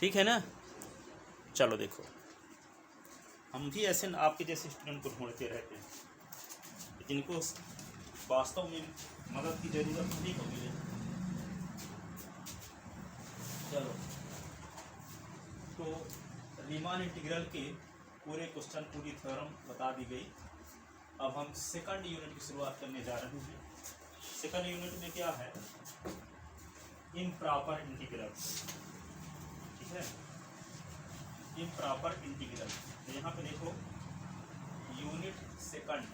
ठीक है ना। चलो देखो, हम भी ऐसे आपके जैसे स्टूडेंट को ढूंढते रहते हैं, जिनको वास्तव में मदद की जरूरत नहीं को मिले। चलो, तो रीमान इंटीग्रल के पूरे क्वेश्चन, पूरी थ्योरम बता दी गई। अब हम सेकंड यूनिट की शुरुआत करने जा रहे हैं। सेकंड यूनिट में क्या है, इम्प्रॉपर इंटीग्रल। ठीक है, इम्प्रॉपर इंटीग्रल। तो यहाँ पे देखो यूनिट सेकंड,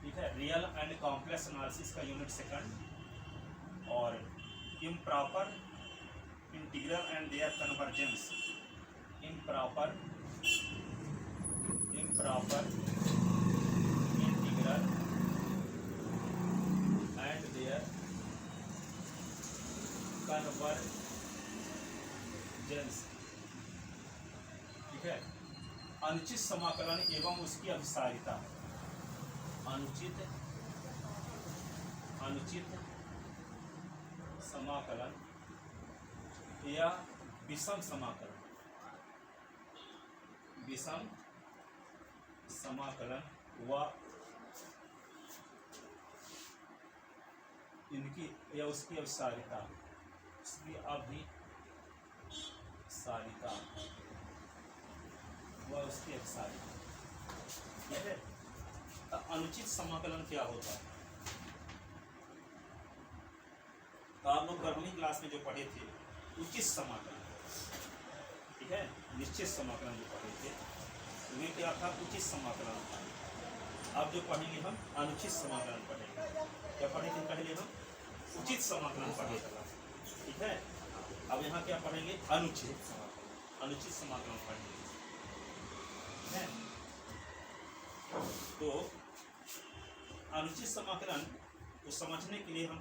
ठीक है, रियल एंड कॉम्प्लेक्स एनालिसिस का यूनिट सेकंड, और improper integral and their convergence. Improper integral and their convergence. ठीक है, अनुचित समाकलन एवं उसकी अभिसारिता। अनुचित समाकलन या विषम समाकलन, विषम समाकलन व इनकी या उसकी अभिसारिता, उसकी अभिसारिता व उसकी अभिसारिता। ठीक है, तो अनुचित समाकलन क्या होता है? तो आप लोग 12वीं क्लास में जो पढ़े थे उचित समाकलन, ठीक है, निश्चित समाकलन जो पढ़े थे उन्हें क्या था, उचित समाकलन था। अब जो पढ़ेंगे हम अनुचित समाकलन पढ़ेंगे। क्या पढ़े थे पहले हम? उचित समाकलन पढ़े थे, ठीक है। अब यहाँ क्या पढ़ेंगे? अनुचित समाकलन पढ़ेंगे, ठीक है। तो अनुचित समाकलन को समझने के लिए हम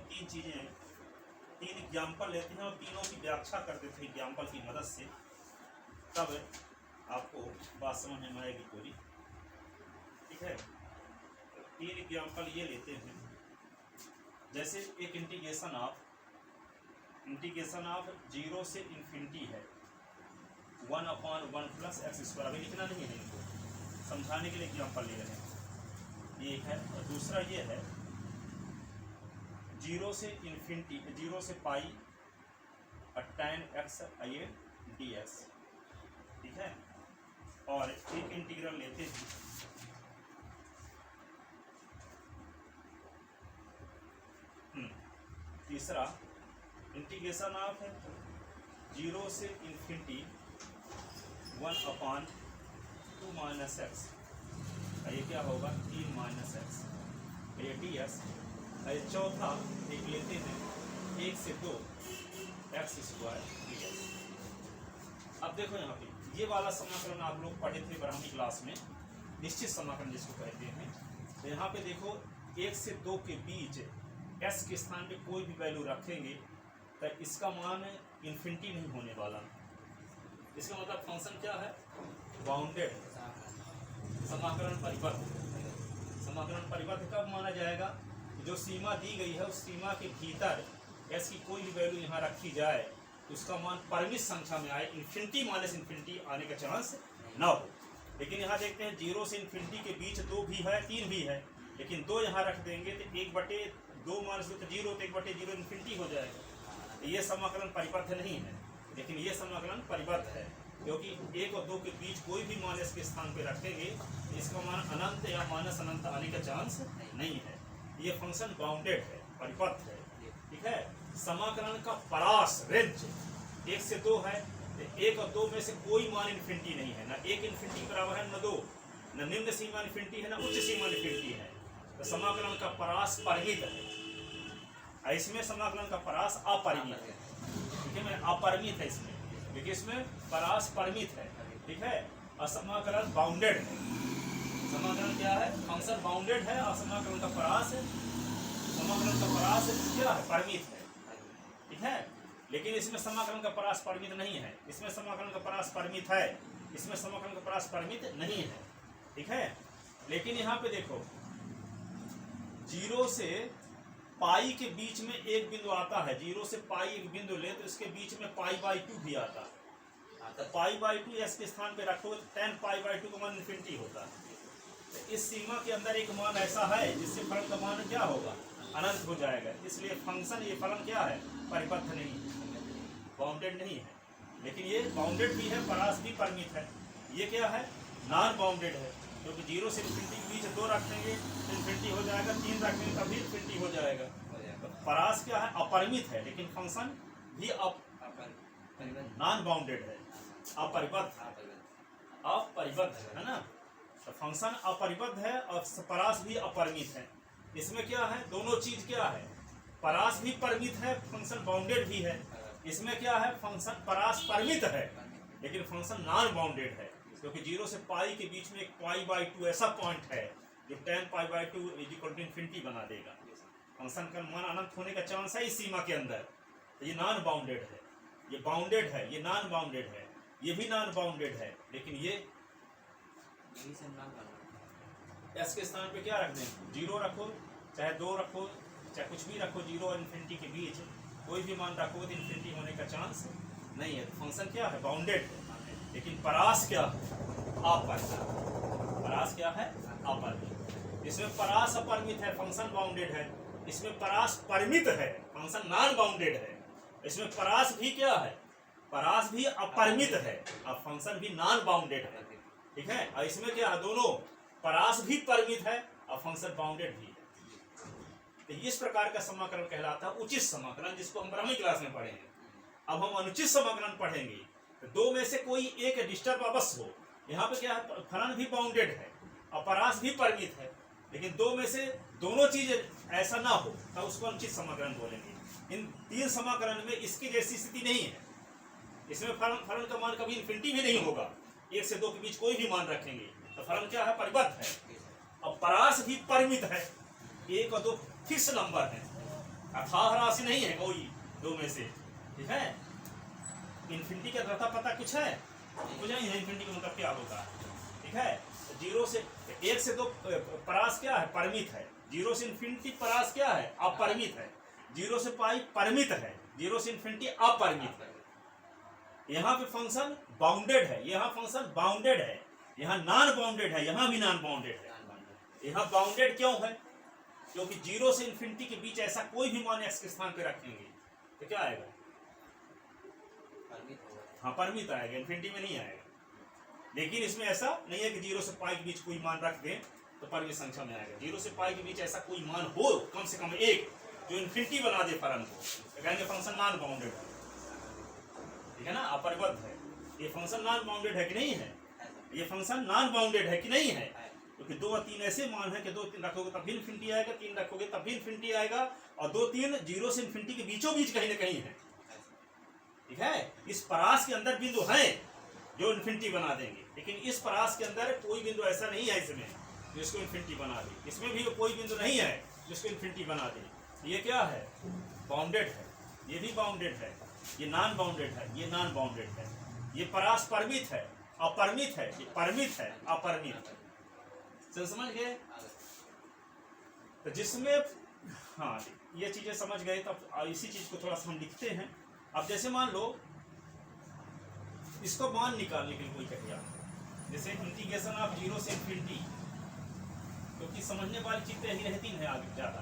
तीन एग्जाम्पल लेते हैं और तीनों की व्याख्या करते थे एग्जाम्पल की मदद से, तब आपको बात समझ में आएगी पूरी। ठीक है, तीन एग्जाम्पल ये लेते हैं। जैसे एक इंटीग्रेशन ऑफ 0 से इन्फिनिटी है 1/1 + x²। अभी लिखना नहीं है, इनको समझाने के लिए एग्जाम्पल ले रहे हैं। ये एक है, और दूसरा ये है 0 से इन्फिनिटी, 0 से पाई tan x dx। ठीक है, और एक इंटीग्रल लेते हैं तीसरा इंटीग्रेशन ऑफ 0 से इन्फिनिटी 1/2 - x। ये क्या होगा? 3 - x ये dx। चौथा एक लेते हैं 1 से 2 x² dx। अब देखो यहाँ पे ये वाला समाकलन आप लोग पढ़े थे 12वीं क्लास में, निश्चित समाकलन जिसको कहते हैं। तो यहाँ पे देखो 1 से 2 के बीच s के स्थान पे कोई भी वैल्यू रखेंगे तो इसका मान इन्फिनिटी नहीं होने वाला। इसका मतलब फंक्शन क्या है? बाउंडेड, समाकलन परिबद्ध। समाकलन परिबद्ध कब माना जाएगा? जो सीमा दी गई है उस सीमा के भीतर s की कोई भी वैल्यू यहाँ रखी जाए तो उसका मान परिमित संख्या में आए, इन्फिनिटी माइनस इन्फिनिटी आने का चांस ना हो। लेकिन यहाँ देखते हैं 0 से इन्फिनिटी के बीच 2 भी है, 3 भी है, लेकिन 2 यहाँ रख देंगे तो 1/2 माइनस 2 तो 0, तो 1/0 इन्फिनिटी हो जाएगा। तो ये समाकलन परिबद्ध नहीं है, लेकिन ये समाकलन परिबद्ध है, क्योंकि 1 और 2 के बीच कोई भी मान इसके स्थान पे रखेंगे इसका मान अनंत या माइनस अनंत आने का चांस नहीं है। ये फंक्शन बाउंडेड है, परिबद्ध है। ठीक है, समाकलन का परास रेंज 1 से 2 है, तो 1 और 2 में से कोई मान इन्फिनिटी नहीं है, ना 1 इन्फिनिटी बराबर है, न 2, न निम्न सीमा इन्फिनिटी है, ना उच्च सीमा इन्फिनिटी है। तो समाकलन का परास परिमित है, इसमें समाकलन का परास अपरिमित है। ठीक है, मैं अपरिमित है इसमें, लेकिन इसमें परास परिमित है। ठीक है, और समाकलन बाउंडेड है। समाकलन क्या है? फंक्शन बाउंडेड है और समाकलन का परास क्या है? परिमित है। ठीक है, लेकिन इसमें समाकलन का परास परिमित नहीं है, इसमें समाकलन का परास परिमित है, इसमें समाकलन का परास परिमित नहीं है। ठीक है, लेकिन यहाँ पे देखो 0 से पाई के बीच में एक बिंदु आता है, 0 से पाई एक बिंदु ले तो इसके बीच में पाई/2 भी आता है। तो पाई/2 एस के स्थान पे रखोगे तो tan पाई/2 का मान इन्फिनिटी होता है। तो इस सीमा के अंदर एक मान ऐसा है जिससे फलन का मान क्या होगा, अनंत हो जाएगा। इसलिए फंक्शन ये फलन क्या है, परिबद्ध नहीं है, बाउंडेड नहीं है। लेकिन ये बाउंडेड भी है, परास भी परिमित है। ये क्या है, नॉन बाउंडेड है, क्योंकि 0 से इन्फिनिटी के बीच 2 रखेंगे तो इन्फिनिटी हो जाएगा, 3 रखेंगे तब भी इन्फिनिटी हो जाएगा। तो परास क्या है, अपरिमित है, लेकिन फंक्शन भी नॉन बाउंडेड है, अपरिबद्ध है ना। तो फंक्शन अपरिबद्ध है और परास भी अपरिमित है। इसमें क्या है, दोनों चीज क्या है, परास भी परिमित है, फंक्शन बाउंडेड भी है। इसमें क्या है, फंक्शन परास परिमित है लेकिन फंक्शन नॉन बाउंडेड है, क्योंकि 0 से पाई के बीच में एक पाई/2 ऐसा पॉइंट है जो tan पाई/2 = इन्फिनिटी बना देगा। फंक्शन का मान अनंत होने का चांस है इस सीमा के अंदर। तो ये नॉन बाउंडेड है, ये बाउंडेड है, ये नॉन बाउंडेड है, ये भी नॉन बाउंडेड है। लेकिन ये एस के स्थान पे क्या रख दें, 0 रखो, चाहे 2 रखो, चाहे कुछ भी रखो, 0 और इन्फिनिटी के बीच कोई भी मान रखो तो इन्फिनिटी होने का चांस नहीं है। तो फंक्शन क्या है, बाउंडेड है। लेकिन परास क्या है, अपरिमित। परास क्या है, अपरिमित। इसमें परास अपरिमित है, फंक्शन बाउंडेड है। इसमें परास परिमित है, फंक्शन नॉन बाउंडेड है। इसमें परास भी क्या है, परास भी अपरिमित है और फंक्शन भी नॉन बाउंडेड है। ठीक है, और इसमें क्या है, दोनों परास भी परिमित है और फंक्शन बाउंडेड भी है। तो इस प्रकार का समाकलन कहलाता है उचित समाकलन, जिसको हम ब्राह्मणी क्लास में पढ़ेंगे। अब हम अनुचित समाकलन पढ़ेंगे। तो 2 में से कोई एक डिस्टर्ब अवश्य हो। यहाँ पे क्या है, फलन भी बाउंडेड है और परास भी परिमित है, लेकिन 2 में से दोनों चीज ऐसा ना हो तो उसको अनुचित समाकलन बोलेंगे। इन 3 समाकलन में इसकी जैसी स्थिति नहीं है। इसमें फलन का मान कभी इन्फिनिटी भी नहीं होगा। 1 से 2 के बीच कोई भी मान रखेंगे तो फलन क्या है, परिबद्ध है। और परास भी परिमित है, 1 और 2 फिक्स नंबर है, अथाह राशि नहीं है कोई 2 में से। ठीक है, इन्फिनिटी का रता पता कुछ है, कुछ नहीं है। इन्फिनिटी का मतलब क्या होता है, ठीक है। 0 से 1 से 2 परास क्या है, परिमित है। 0 से इन्फिनिटी परास क्या है, अपरिमित है। 0 से पाई परिमित है, 0 से इन्फिनिटी अपरिमित है। यहाँ पे फंक्शन बाउंडेड है, यहाँ फंक्शन बाउंडेड है, यहाँ नॉन बाउंडेड है, यहाँ भी नॉन बाउंडेड है। यहाँ बाउंडेड क्यों है, क्योंकि 0 से इन्फिनिटी के बीच ऐसा कोई भी मान x के स्थान पे रखेंगे तो क्या आएगा, हाँ परिमित आएगा, इन्फिनिटी में नहीं आएगा। लेकिन इसमें ऐसा नहीं है कि 0 से पाई के बीच कोई मान रख दें तो परिमित संख्या में आएगा। 0 से पाई के बीच ऐसा कोई मान हो, कम से कम एक, जो इन्फिनिटी बना दे फलन को, तो कहेंगे फंक्शन नॉन बाउंडेड है। ठीक है ना, अपरिबद्ध है। ये फंक्शन नॉन बाउंडेड है कि नहीं है, ये फंक्शन नॉन बाउंडेड है कि नहीं है, क्योंकि 2 और 3 ऐसे मान है कि 2 3 रखोगे तब भी इन्फिनिटी आएगा, 3 रखोगे तब भी इन्फिनिटी आएगा, और 2 3 0 से इन्फिनिटी के बीचों बीच कहीं ना कहीं है। ठीक है, इस परास के अंदर बिंदु हैं जो इन्फिनिटी बना देंगे, लेकिन इस परास के अंदर कोई बिंदु ऐसा नहीं है इसमें जिसको इन्फिनिटी बना दे। इसमें भी कोई बिंदु नहीं है जिसको इन्फिनिटी बना दे। ये क्या है, बाउंडेड है, ये भी बाउंडेड है, ये नॉन बाउंडेड है, ये नॉन बाउंडेड है। ये परास परिमित है, अपरिमित है, ये परिमित है, अपरिमित है। समझ गए। तो जिसमें हाँ ये चीजें समझ गए, तब इसी चीज को थोड़ा सा हम लिखते हैं। अब जैसे मान लो इसको मान निकालने के लिए कोई कहेगा, जैसे इंटीग्रेशन ऑफ 0 से इन्फिनिटी, क्योंकि समझने वाली चीज यही रहती है आगे ज्यादा,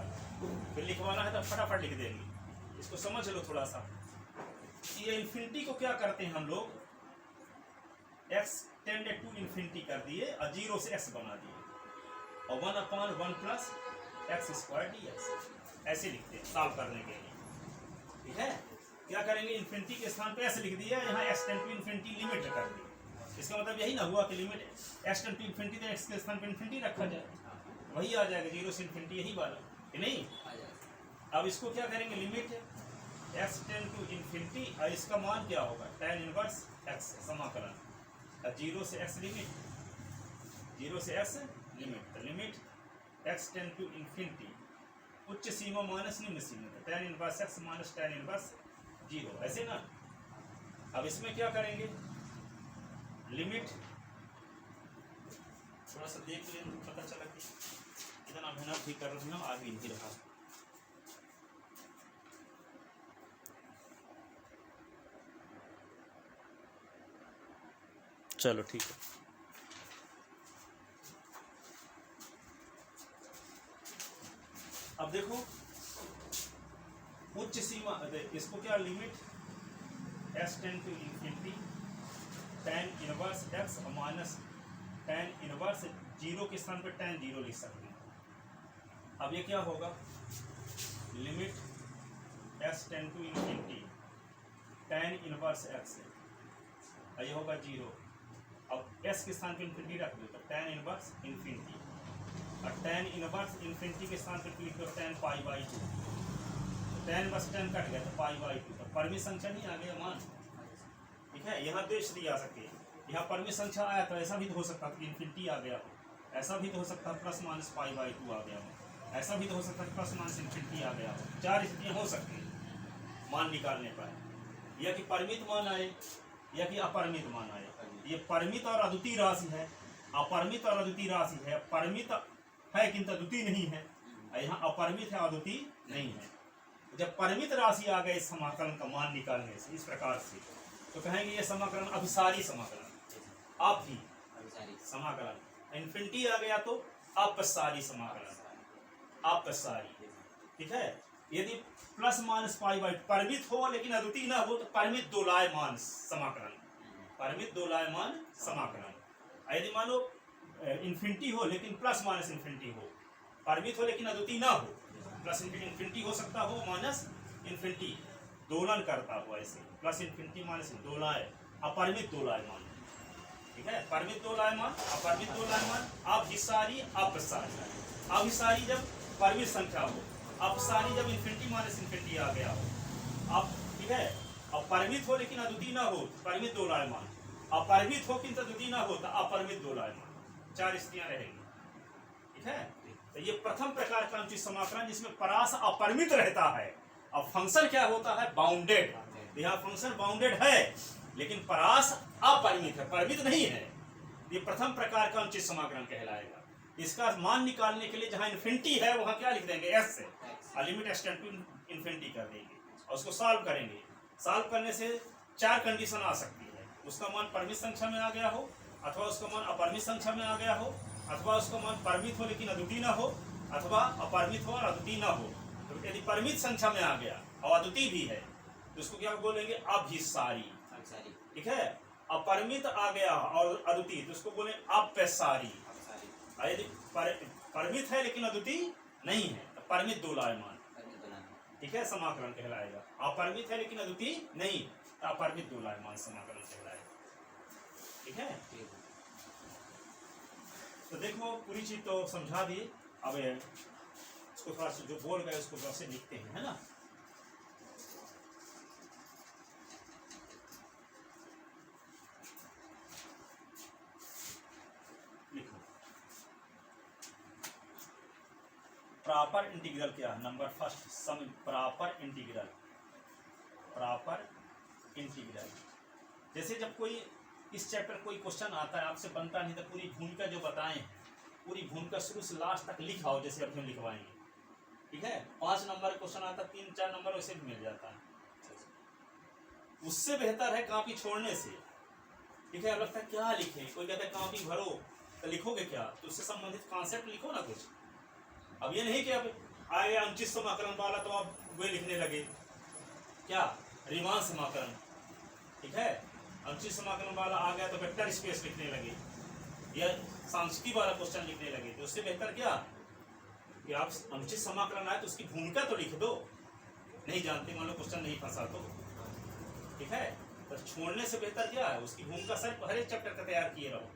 फिर लिखवाना है तो फटाफट लिख देंगे। इसको समझ लो थोड़ा सा। ये इन्फिनिटी को क्या करते हैं हम लोग, x टेंडेड टू इन्फिनिटी कर दिए और 0 से x बना दिए, और 1/1 प्लस x² dx ऐसे लिखते हैं सॉल्व करने के लिए। ठीक है, क्या करेंगे, इन्फिनिटी के स्थान पे s लिख दिया, यहाँ x tend to infinity limit कर दी। इसका मतलब यही ना हुआ कि limit x tend to infinity, तो x के स्थान पे इन्फिनिटी रखा जाए, वही आ जाएगा 0 से इन्फिनिटी, यही वाला कि नहीं। अब इसको क्या करेंगे, limit x tend to infinity, और इसका मान क्या होगा, tan इनवर्स x समाकलन, 0 से x लिमिट, 0 से x लिमिट, तो limit x tend to infinity, उच्च सीमा माइनस निम्न सीमा, tan inverse x minus tan inverse 0, ऐसे ना। अब इसमें क्या करेंगे, लिमिट थोड़ा सा देख लें, पता चला कि कितना मेहनत भी कर रहे हैं, आगे नहीं रहा। चलो ठीक है। अब देखो उच्च सीमा, इसको क्या limit s tend to infinity tan inverse x minus tan inverse 0 के स्थान पर tan 0 लिख सकते हैं। अब ये क्या होगा, limit s tend to infinity tan inverse x है, ये होगा 0। अब s के स्थान पर इंफिनिटी रख दो तो tan इनवर्स इंफिनिटी, और tan इनवर्स इंफिनिटी के स्थान पर लिख दो tan पाई बाई 2, tan बस tan कट गया तो पाई बाई 2, तो परिमित संख्या नहीं आ गया मान, ठीक है। यहाँ तो इसलिए आ सकती है, यहाँ परिमित संख्या आया तो ऐसा भी तो हो सकता है कि इंफिनिटी आ गया हो, ऐसा भी तो हो सकता है प्लस माइनस पाई बाई 2 आ गया हो, ऐसा भी तो हो सकता है प्लस माइनस इंफिनिटी आ गया हो। 4 स्थितियाँ हो सकती हैं मान निकालने पर, या कि परिमित मान आए या कि अपरिमित मान आए। ये परिमित और अद्वितीय राशि है, अपरिमित और अद्वितीय राशि है, परिमित है किंतु अद्वितीय नहीं है, यहाँ अपरिमित है अद्वितीय नहीं है। जब परिमित राशि आ गए इस समाकलन का मान निकालने से इस प्रकार से, तो कहेंगे ये समाकलन अभिसारी समाकलन, आप ही समाकलन। इन्फिनिटी आ गया तो अपसारी समाकलन, अपसारी, ठीक है। यदि प्लस माइनस पाई बाई परिमित हो लेकिन अद्वितीय ना हो तो परिमित दोलायमान समाकलन, परिमित दोलायमान समाकलन। यदि मान लो इन्फिनिटी हो लेकिन प्लस माइनस इन्फिनिटी हो, परिमित हो लेकिन अद्वितीय ना हो, प्लस इन्फिनिटी हो सकता हो माइनस इन्फिनिटी, दोलन करता हुआ ऐसे, प्लस इन्फिनिटी माइनस दोलाय, अपरिमित दोलायमान, ठीक है। परिमित दोलायमान, अपरिमित दोलायमान, अभिसारी अपसारी। अभिसारी जब परिमित संख्या हो, अपसारी जब इन्फिनिटी माइनस इन्फिनिटी आ गया हो, अब ठीक है। अब परिमित हो लेकिन अद्वितीय ना हो, परिमित दोलायमान, अपरिमित हो किंतु अद्वितीय ना हो तो अपरिमित दोलायमान। 4 स्थितियां रहेंगी, ठीक है। तो ये प्रथम प्रकार का अनुचित समाकलन जिसमें परास अपरिमित रहता है। अब फंक्शन क्या होता है, बाउंडेड। यहाँ फंक्शन बाउंडेड है लेकिन परास अपरिमित है, परिमित नहीं है। ये प्रथम प्रकार का अनुचित समाकलन कहलाएगा। इसका मान निकालने के लिए जहाँ इन्फिनिटी है वहाँ क्या लिख देंगे, s से, और limit s tend to infinity कर देंगे और उसको सॉल्व करेंगे। सॉल्व करने से 4 कंडीशन आ सकती है, उसका मान परिमित संख्या में आ गया हो, अथवा उसका मान अपरिमित संख्या में आ गया हो, अथवा उसका मान परिमित हो लेकिन अद्वितीय ना हो, अथवा अपरिमित हो और अद्वितीय ना हो। तो यदि परिमित संख्या में आ गया और अद्वितीय भी है तो उसको क्या बोलेंगे, अभिसारी, ठीक है। अपरिमित आ गया और अद्वितीय तो उसको बोले अपसारी। यदि परिमित है लेकिन अद्वितीय नहीं है तो परिमित दोलायमान, ठीक है, समाकलन कहलाएगा। अपरिमित है लेकिन अद्वितीय नहीं तो अपरिमित दोलायमान समाकलन कहलाएगा, ठीक है। तो देखो पूरी चीज तो समझा दी, अब इसको थोड़ा सा जो बोल गए उसको थोड़ा से लिखते हैं, है ना। लिखो प्रॉपर इंटीग्रल क्या है, नंबर फर्स्ट सम प्रॉपर इंटीग्रल। प्रॉपर इंटीग्रल जैसे जब कोई इस चैप्टर कोई क्वेश्चन आता है आपसे बनता नहीं तो पूरी भूमिका जो बताएं पूरी भूमिका शुरू से लास्ट तक लिखाओ, जैसे अब हम लिखवाएंगे, ठीक है। 5 नंबर क्वेश्चन आता, 3-4 नंबर वैसे भी मिल जाता है, उससे बेहतर है कॉपी छोड़ने से, ठीक है। अब लगता है क्या लिखें, कोई कहता है कॉपी भरो तो लिखोगे क्या, तो उससे संबंधित कॉन्सेप्ट लिखो ना कुछ। अब ये नहीं कि अब आए अनुचित समाकलन वाला तो आप वे लिखने लगे क्या, रीमान समाकलन, ठीक है। अनुचित समाकलन वाला आ गया तो वेक्टर स्पेस लिखने लगे या सांख्यिकी वाला क्वेश्चन लिखने लगे, तो उससे बेहतर क्या कि आप अनुचित समाकलन आए तो उसकी भूमिका तो लिख दो, नहीं जानते मान लो क्वेश्चन नहीं फंसा तो, ठीक है। तो छोड़ने से बेहतर क्या है, उसकी भूमिका सर हर एक चैप्टर का तैयार किए रहो।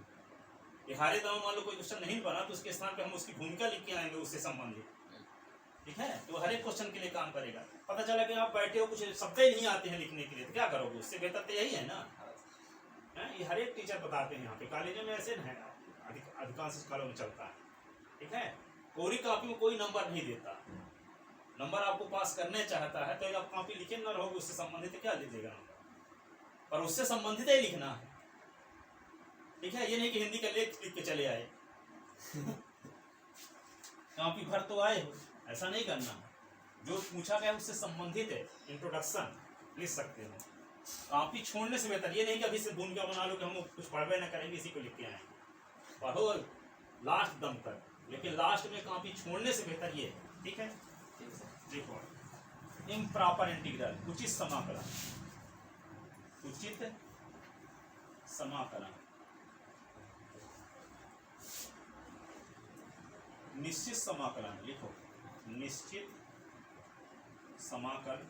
ये हारे दाव मान लो कोई क्वेश्चन नहीं बना तो उसके स्थान पे हम उसकी भूमिका लिख के आएंगे उससे संबंधित, ठीक है। तो हर एक क्वेश्चन के लिए काम करेगा। पता चला कि आप बैठे हो कुछ शब्द ही नहीं आते हैं लिखने के लिए, तो क्या करोगे, उससे बेहतर तो यही है ना। ये हर एक टीचर बताते हैं, यहाँ पे कॉलेजों में ऐसे है, अधिकांश स्कूलों में चलता है, ठीक है। कोरी कॉपी में कोई नंबर नहीं देता, नंबर आपको पास करने चाहता है तो आप कॉपी लिखे ना रहोगे उससे संबंधित क्या दे देगा नंबर, पर उससे संबंधित ही लिखना है, ठीक है। ये नहीं कि हिंदी का लेख लिख के चले आए कॉपी भर तो आए हो, ऐसा नहीं करना। जो पूछा गया उससे संबंधित है, इंट्रोडक्शन लिख सकते हो, कॉपी छोड़ने से बेहतर, ये नहीं कि अभी से भूमिका बना लो कि हम कुछ पढ़वे ना करेंगे, इसी को लिख के आए, पढ़ो लास्ट दम तक, लेकिन लास्ट में कॉपी छोड़ने से बेहतर ये, ठीक है। देखो इम्प्रॉपर इंटीग्रल, उचित समाकलन, उचित समाकलन, निश्चित समाकलन, लिखो निश्चित समाकल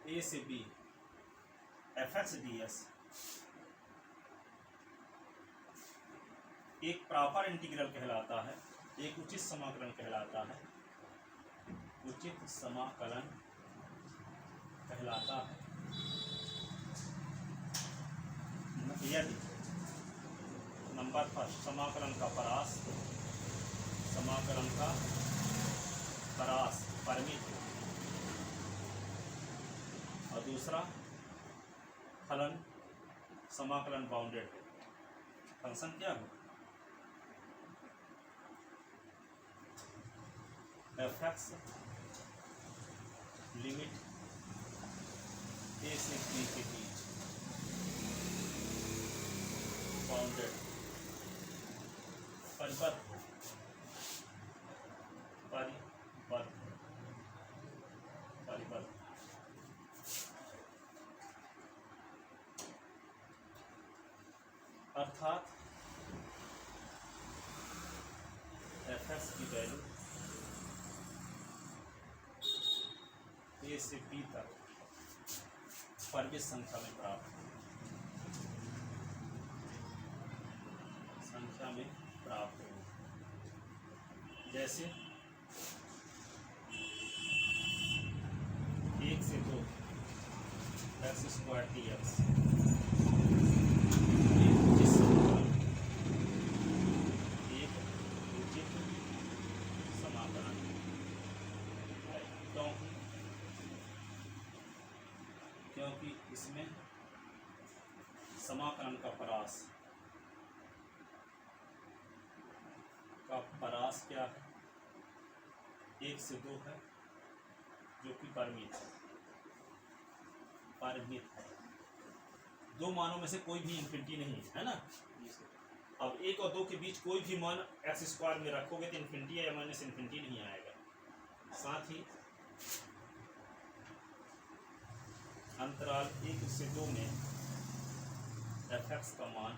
ए से बी fx ds एक प्रॉपर इंटीग्रल कहलाता है, एक उचित समाकलन कहलाता है, उचित समाकलन कहलाता है यदि नंबर फर्स्ट समाकलन का परास, समाकलन का परास परिमित हो, और दूसरा फलन समाकलन बाउंडेड हो। फंक्शन क्या हो, fx लिमिट a से b के बीच बाउंडेड परिबद्ध परिबद्ध परिबद्ध अर्थात fx की वैल्यू a से b तक परिमित संख्या में प्राप्त हो, संख्या में प्राप्त हो, जैसे 1 से 2 x स्क्वायर dx, एक उचित समाकलन, क्योंकि इसमें समाकलन का परास क्या है, 1 से 2 है, जो कि परिमित है, दो मानों में से कोई भी इन्फिनिटी नहीं है ना। अब 1 और 2 के बीच कोई भी मान एक्स स्क्वायर में रखोगे तो इन्फिनिटी या माइनस इन्फिनिटी नहीं आएगा। साथ ही अंतराल 1 से 2 में fx का मान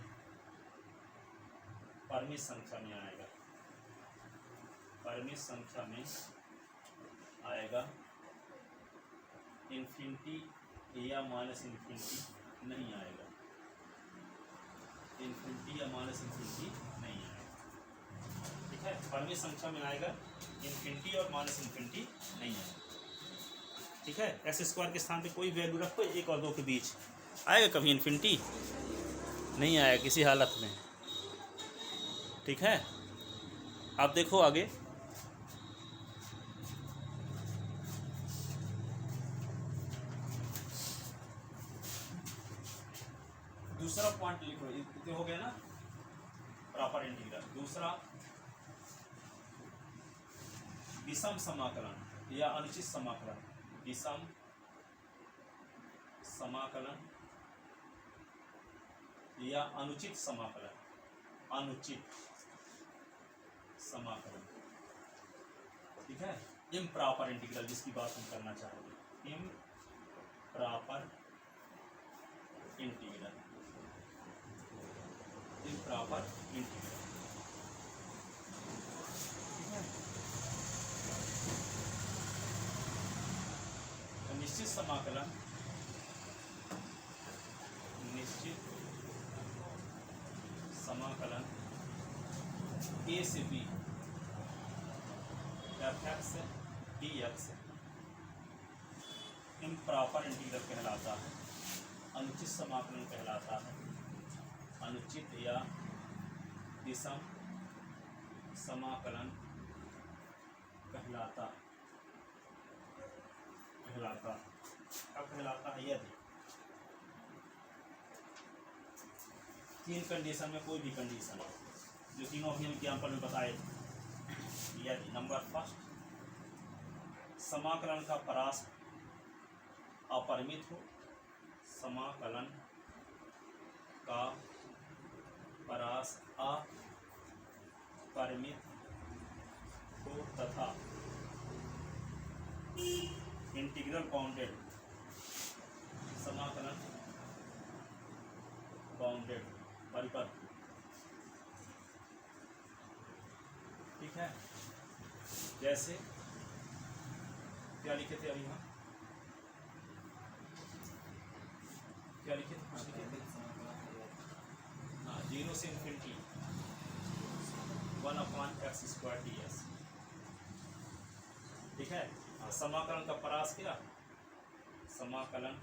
परिमित संख्या में आएगा, परिमित संख्या में आएगा, इन्फिनिटी या माइनस इन्फिनिटी नहीं आएगा, इन्फिनिटी या माइनस इन्फिनिटी नहीं आएगा, ठीक है। परिमित संख्या में आएगा, इन्फिनिटी और माइनस इन्फिनिटी नहीं आएगा, ठीक है। एक्स स्क्वायर के स्थान पे कोई वैल्यू रखो 1 और 2 के बीच, आएगा कभी इन्फिनिटी नहीं आएगा किसी हालत में, ठीक है। अब देखो आगे, दूसरा पॉइंट लिखो, ये हो गया ना प्रॉपर इंटीग्रल। दूसरा विषम समाकलन या अनुचित समाकलन, विषम समाकलन या अनुचित समाकलन, अनुचित समाकलन, ठीक है। इम्प्रॉपर इंटीग्रल जिसकी बात हम करना चाहेंगे, इम्प्रॉपर इंटीग्रल, इम्प्रॉपर इंटीग्रल, ठीक है। तो निश्चित समाकलन, निश्चित समाकलन a से b fx dx improper integral कहलाता है, अनुचित समाकलन कहलाता है, अनुचित या विषम समाकलन कहलाता अब कहलाता है यदि 3 कंडीशन में कोई भी कंडीशन हो, जो तीनों भी एग्जाम्पल में बताए, यदि नंबर फर्स्ट समाकलन का परास अपरिमित हो, समाकलन का परास अपरिमित हो तथा इंटीग्रल बाउंडेड, समाकलन बाउंडेड परिपथ, ठीक है। जैसे क्या लिखे थे अभी हम, क्या लिखे थे, कुछ लिखे थे, हाँ, 0 से इन्फिनिटी 1/x² ds, ठीक है। समाकलन का परास क्या, समाकलन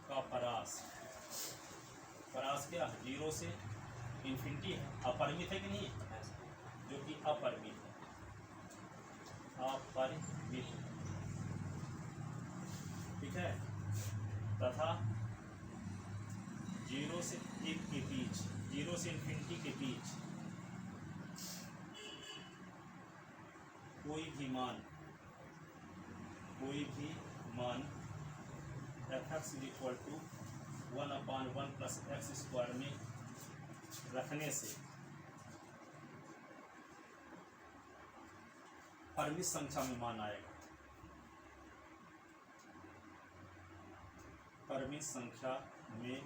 का परास, परास क्या, 0 से इन्फिनिटी है, अपरिमित है कि नहीं, जो कि अपरिमित है, अपरिमित, ठीक है। तथा 0 से 1 के बीच, 0 से इन्फिनिटी के बीच कोई भी मान fx = 1/1 + x² में रखने से परिमित संख्या में मान आएगा, परिमित संख्या में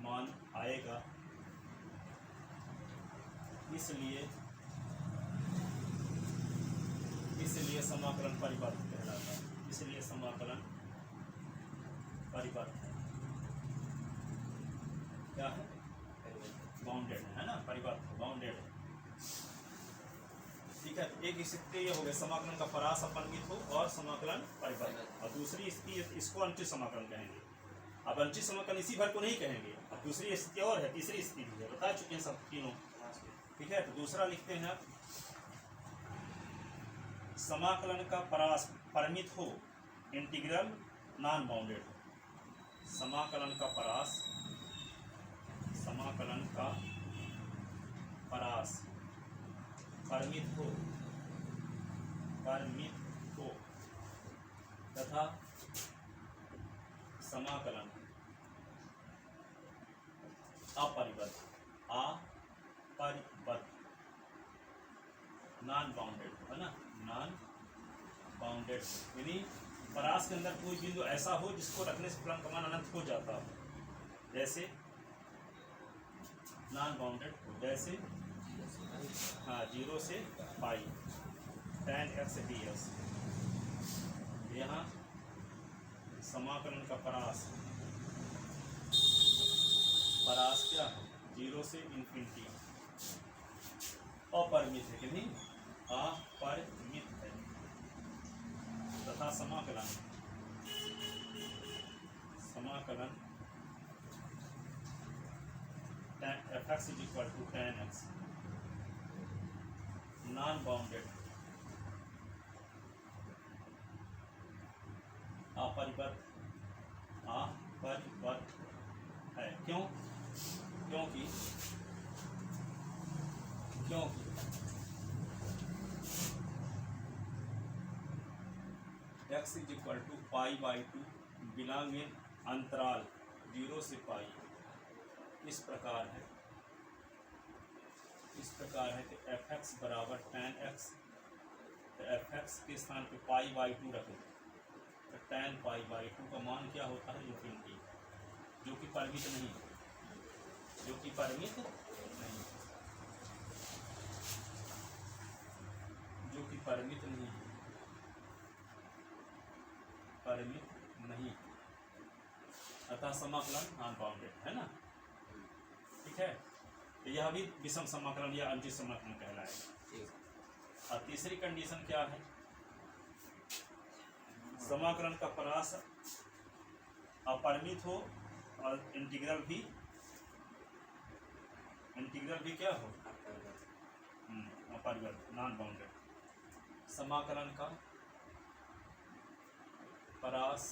मान आएगा। इसलिए समाकलन परिपथ कहलाता है, इसलिए समाकलन परिपथ क्या है, बाउंडेड है ना, परिपथ बाउंडेड है, ठीक है। एक स्थिति ये हो गया समाकलन का परास अपरिमित हो और समाकलन परिपथ, और दूसरी स्थिति इसको अनुचित समाकलन कहेंगे। अब अनुचित समाकलन इसी भर को नहीं कहेंगे, अब दूसरी स्थिति और है, तीसरी स्थिति भी है, बता चुके हैं सब तीनों, ठीक है। तो दूसरा लिखते हैं, समाकलन का परास परिमित हो, इंटीग्रल नॉन बाउंडेड हो, समाकलन का परास, समाकलन का परास परिमित हो तथा समाकलन अपरिबद्ध नॉन बाउंडेड है ना, नॉन बाउंडेड, यानी परास के अंदर कोई बिंदु ऐसा हो जिसको रखने से फलन का मान अनंत हो जाता हो, जैसे नॉन बाउंडेड, जैसे हाँ 0 से पाई tan x ds, यहाँ समाकलन का परास क्या है, 0 से इन्फिनिटी, अपरिमित है कि नहीं, अपरिमित है, तथा समाकलन fx = tan x non bounded, अपरिबद्ध है, क्योंकि x = π/2 बिलोंग इन अंतराल 0 से पाई, इस प्रकार है कि fx बराबर tan x, तो fx के स्थान पे π/2 रखें, तो tan π/2 का मान क्या होता है, इन्फिनिटी, जो कि परिमित नहीं है, परिमित नहीं, अतः समाकलन नॉन बाउंडेड है ना, ठीक है। तो यह भी विषम समाकलन या अनुचित समाकलन कहलाएगा। और तीसरी कंडीशन क्या है, समाकलन का परास अपरिमित हो और इंटीग्रल भी क्या हो, अपरिबद्ध नॉन बाउंडेड, समाकलन का परास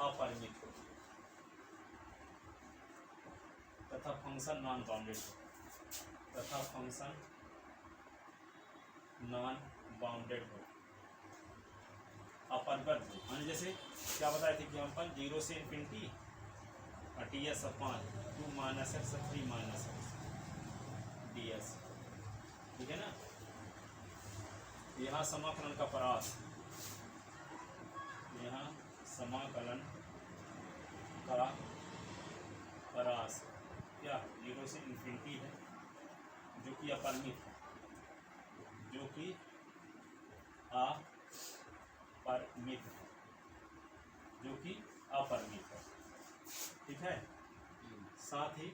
अपरिमित हो तथा फंक्शन नॉन बाउंडेड बाउंडेड हो, अपरिबद्ध हो। यानी जैसे क्या बताए थे कि हम अपन 0 से infinity ts upon 2 minus x 3 minus x ds, ठीक है ना। यहाँ समाकलन का परास, यहाँ समाकलन का परास क्या 0 से इन्फिनिटी है, जो कि अपरिमित है, जो कि अपरिमित है, जो कि अपरिमित है, ठीक है। साथ ही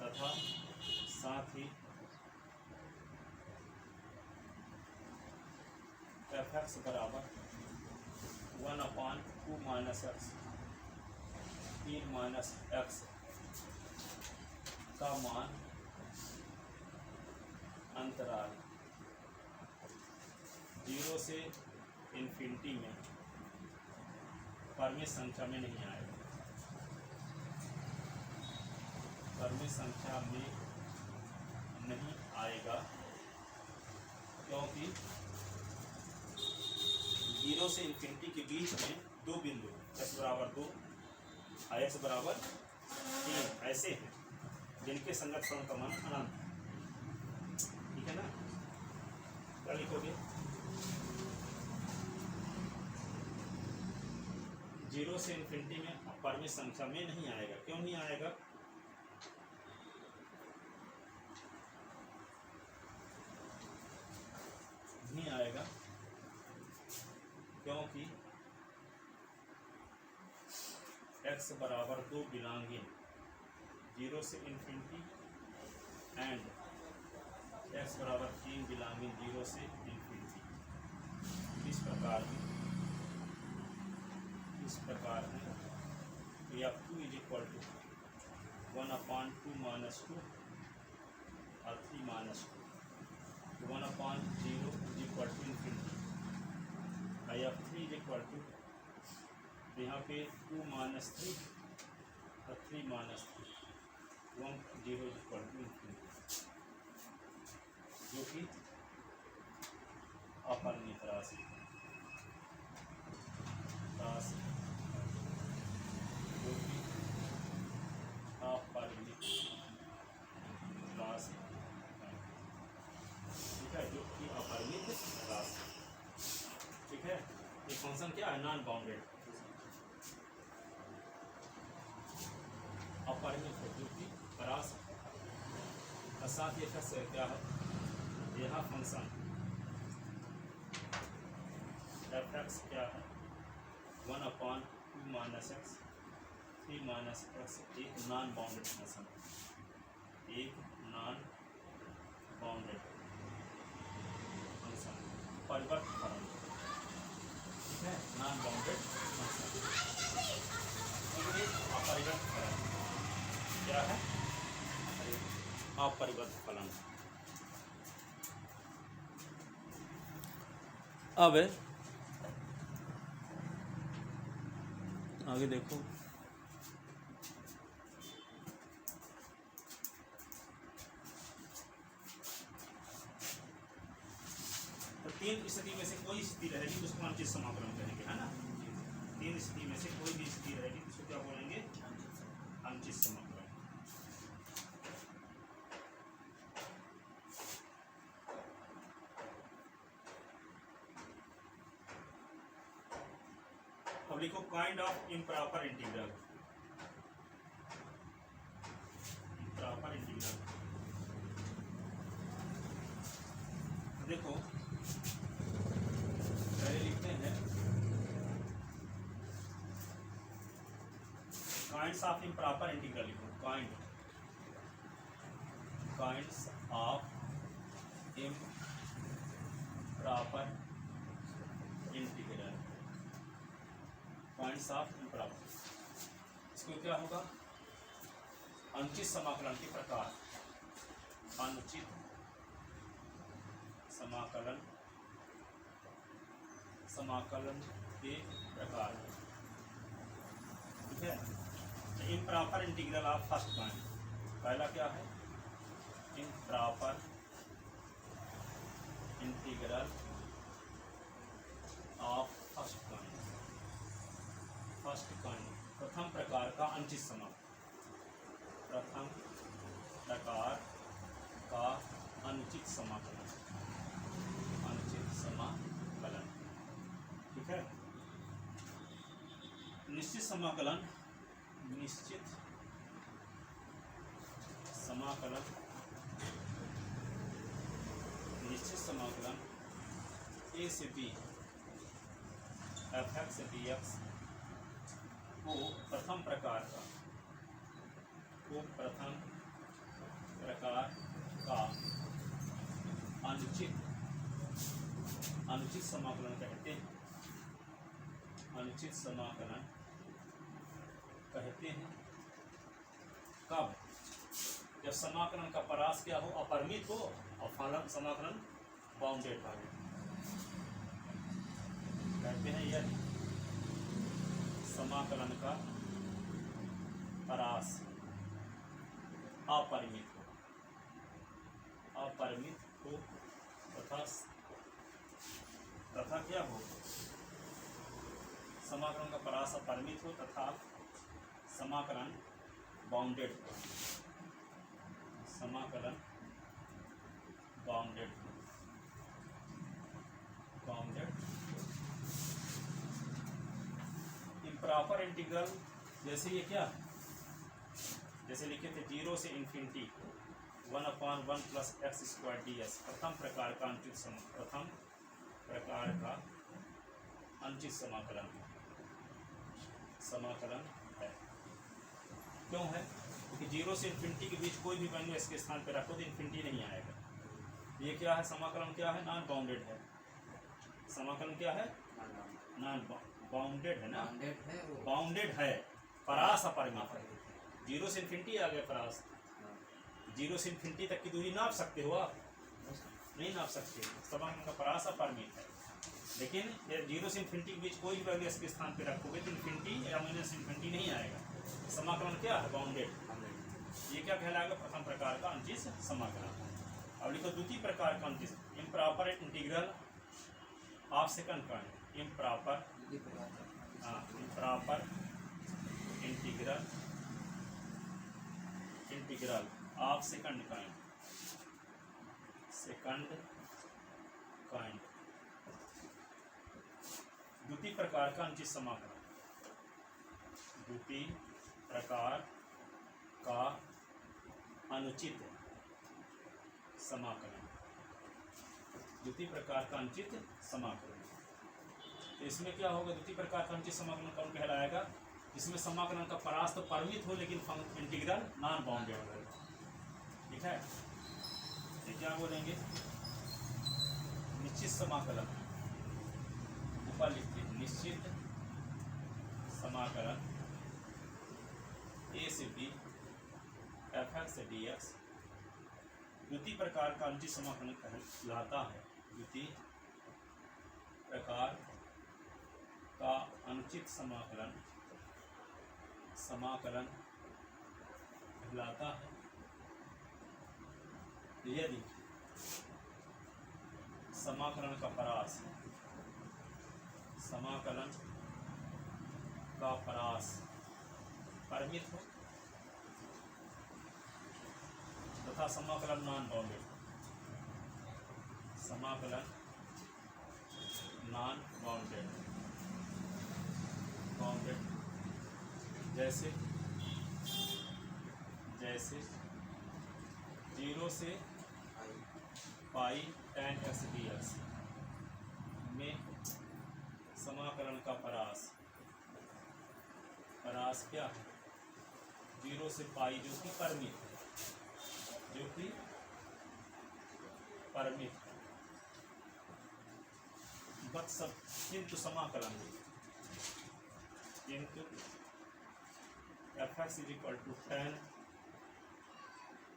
तथा साथ ही एफ एक्स बराबर 1/2 माइनस एक्स 3 माइनस एक्स का मान अंतराल 0 से इन्फिनिटी में परिमित संख्या में नहीं आएगा, परिमित संख्या में नहीं आएगा, क्योंकि 0 से इन्फिनिटी के बीच में दो बिंदु x बराबर 2 और x बराबर 3 ऐसे हैं जिनके संगत कोण का मान अनंत है, ठीक है ना। क्या लिखोगे? 0 से इन्फिनिटी में परिमित संख्या में नहीं आएगा। क्यों नहीं आएगा? नहीं आएगा क्योंकि x बराबर 2 बिलोंगिंग 0 से इन्फिनिटी एंड x बराबर 3 बिलोंगिंग 0 से इन्फिनिटी। इस प्रकार है तो या 2 इज इक्वल टू 1/2 माइनस 2 और 3 minus 2, 1/0 is equal to infinity. I F 3 is equal to यहाँ पे 2 माइनस 3 और 3 minus 3, 1 0 is equal to infinity, जो कि अपरिमित राशि जो कि अपरिमित राशि, ठीक है, जो कि अपरिमित राशि, ठीक है। ये फंक्शन क्या है? नॉन बाउंडेड, अपरिमित है, जो कि परास और साथ ही क्या है? यह फंक्शन एफ एक्स क्या है? 1/2 माइनस एक्स 3 माइनस एक्स एक नॉन बाउंडेड फंक्शन, एक नॉन बाउंडेड फंक्शन, परिवर्त फलन, ठीक है, नॉन बाउंडेड फंक्शन। अपरिवर्त फलन क्या है? अपरिवर्त फलन। अब आगे देखो, तो 3 स्थिति में से कोई स्थिति रहेगी उसको अनुचित समाकलन कहेंगे, है ना। 3 स्थिति में से कोई भी स्थिति रहेगी उसको क्या बोलेंगे? अनुचित समाकलन। अब लिखो kind of improper integral. Improper integral देखो पहले लिखते हैं काइंड्स ऑफ इम्प्रॉपर इंटीग्रल। लिखो kinds of improper integral, kinds of improper. इसको क्या होगा? अनुचित समाकलन के प्रकार, अनुचित समाकलन के प्रकार, ठीक है। Improper integral of first kind, पहला क्या है? Improper integral of first kind प्रथम प्रकार का अनुचित समाकलन। प्रथम प्रकार का अनुचित समाकलन। अनुचित समाकलन, ठीक है। निश्चित समाकलन, निश्चित समाकलन, निश्चित समाकलन a से b f(x) dx को प्रथम प्रकार का अनुचित समाकलन कहते हैं। अनुचित समाकलन कहते हैं कब? जब समाकलन का परास क्या हो, अपरिमित हो और फलन समाकलन बाउंडेड हो। कहते हैं यदि समाकलन का परास अपरिमित हो तथा क्या हो, समाकलन का परास अपरिमित हो तथा समाकलन बाउंडेड हो। समाकलन बाउंडेड इम्प्रॉपर इंटीग्रल, जैसे ये क्या, जैसे लिखे थे 0 से इन्फिनिटी 1/1 + x² ds प्रथम प्रकार का अनुचित समाकलन है। क्यों है? क्योंकि 0 से इन्फिनिटी के बीच कोई भी वैल्यू इसके स्थान पर रखो तो इन्फिनिटी नहीं आएगा। ये क्या है? समाकलन क्या है? नॉन बाउंडेड है। समाकलन क्या है? नॉन बाउंडेड है ना, बाउंडेड है, परास अपरिमित है। 0 से इन्फिनिटी आ गया परास, 0 से इन्फिनिटी तक की दूरी नाप सकते हो आप? नहीं नाप सकते। समाकलन का परास अपरिमित है, लेकिन 0 से इन्फिनिटी के बीच कोई भी वैल्यू इसके स्थान पे रखोगे तो इन्फिनिटी या माइनस इन्फिनिटी नहीं आएगा। समाकलन क्या है? बाउंडेड। ये क्या कहलाएगा? प्रथम प्रकार का अनुचित समाकलन। अब लिखो द्वितीय प्रकार का अनुचित, improper integral of second kind. Improper integral of second kind. द्वितीय प्रकार का अनुचित समाकलन। द्वितीय प्रकार का अनुचित समाकलन। द्वितीय प्रकार का अनुचित समाकलन। तो इसमें क्या होगा? द्वितीय प्रकार का अनुचित समाकलन कौन कहलाएगा? इसमें समाकलन का परास तो परिमित हो लेकिन इंटीग्रल नॉन बाउंडेड हो। ठीक है, ये क्या बोलेंगे? निश्चित समाकलन, ऊपर लिखते हैं निश्चित समाकलन a से b f(x) dx द्वितीय प्रकार का अनुचित समाकलन कहलाता है। द्वितीय प्रकार का अनुचित समाकलन कहलाता है यदि समाकलन का परास परिमित हो तथा समाकलन नॉन बाउंडेड। समाकलन नॉन बाउंडेड जैसे 0 से पाई tan x dx में समाकलन का परास क्या है? 0 से पाई जो कि परिमित है, बट सब किंतु समाकलन f(x) = tan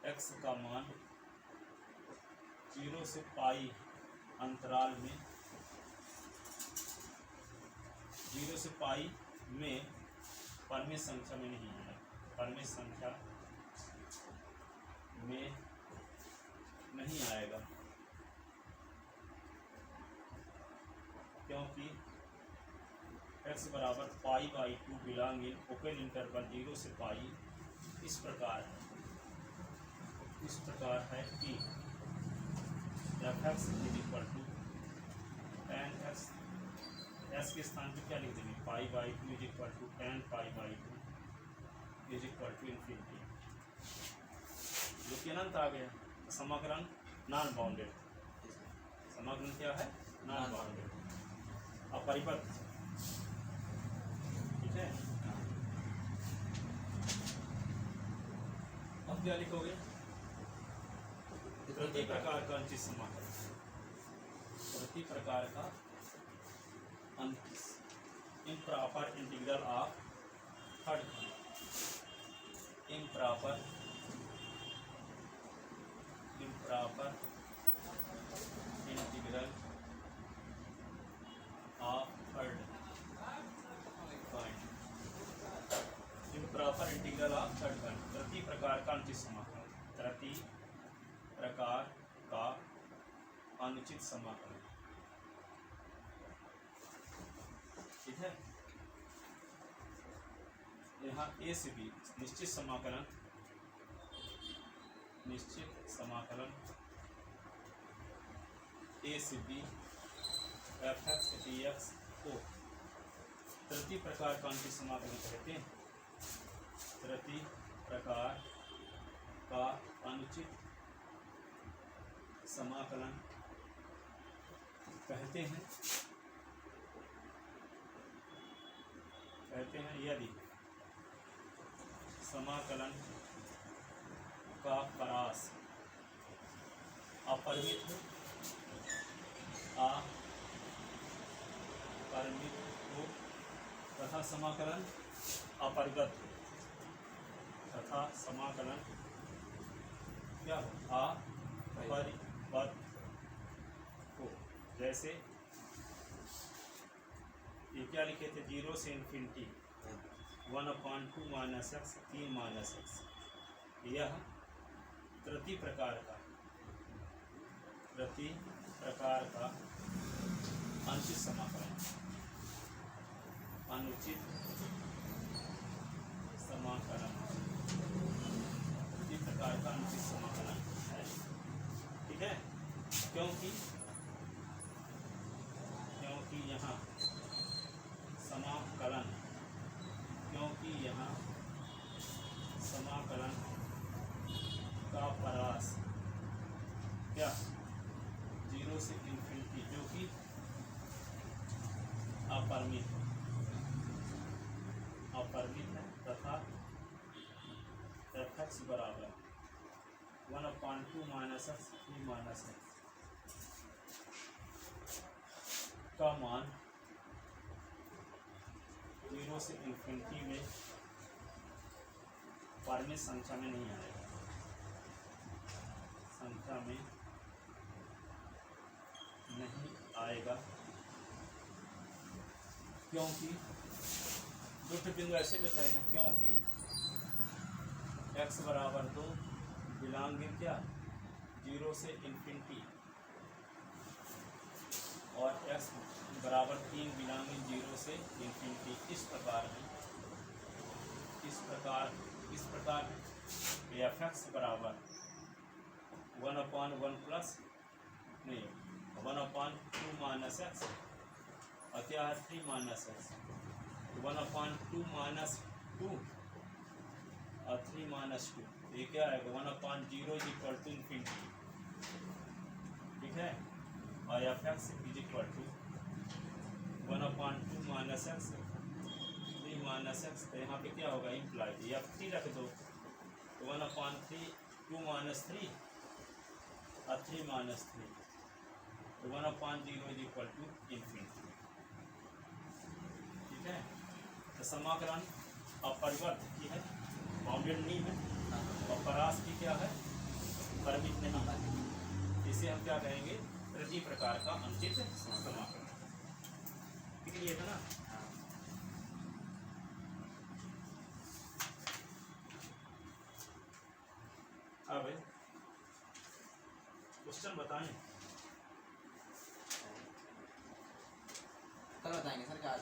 x का मान 0 से पाई अंतराल में 0 से पाई में परिमित संख्या में नहीं है, परिमित संख्या में एक्स बराबर pi by two belong in open interval 0 से पाई इस प्रकार है कि f x is equal to tan x, s के स्थान पर क्या लिख देंगे pi by two is equal to tan pi by two is equal to infinity, जो कि अनंत आ गया। समाकलन नॉन बाउंडेड, समाकलन क्या है नॉन बाउंडेड, अपरिबद्ध, ठीक है। अब क्या लिखोगे प्रति प्रकार का अनुचित समाकलन, प्रति प्रकार का अनुचित improper integral of third kind, improper integral of third kind, improper integral of third kind, प्रति प्रकार का अनुचित समाकलन, प्रति प्रकार का अनुचित समाकलन, ठीक है। यहाँ ए से बी निश्चित समाकलन ए से b f x d x को प्रति प्रकार का अनुचित समाकलन कहते हैं, प्रति प्रकार का अनुचित समाकलन कहते हैं यदि समाकलन का परास अपरिमित हो तथा समाकलन अपरिबद्ध हो, तथा समाकलन क्या हो अपरिबद्ध हो। जैसे ये क्या लिखे थे 0 से infinity 1/2 minus x 3 minus x, यह प्रति प्रकार का अनुचित समाकलन, प्रति प्रकार का अनुचित समाकलन है, ठीक है। क्योंकि यहाँ समाकलन का परास क्या 0 से इन्फिनिटी जो कि अपरिमित है तथा एफ एक्स बराबर 1/2 माइनस एक्स 3 माइनस एक्स का मान 0 से इन्फिनिटी में परिमित संख्या में नहीं आएगा, क्योंकि दुष्ट बिंदु ऐसे मिल रहे हैं, क्योंकि x बराबर 2 बिलोंग इन क्या 0 से इन्फिनिटी और x बराबर 3 बिलोंग इन 0 से इन्फिनिटी, इस प्रकार एफ एक्स बराबर 1/1 प्लस 1/2 माइनस एक्स और क्या है 3 माइनस एक्स, 1/2 माइनस 2 और 3 माइनस 2, ये क्या आएगा 1/0 इज इक्वल टू इन्फिनिटी, ठीक है। और f x is equal to 1/2 minus x 3 minus x, तो यहाँ पे क्या होगा इम्प्लाइड, या 3 रख दो तो 1/3 2 माइनस 3 और 3 माइनस 3, तो 1/0 इज इक्वल टू इन्फिनिटी, ठीक है। तो समाकलन अपरिबद्ध की है, बाउंडेड नहीं है, और परास की क्या है परिमित नहीं है, इसे हम क्या कहेंगे प्रति प्रकार का अनुचित समाकलन, क्लियर है ना। अब क्वेश्चन बताएं, कल बताएंगे सर, आज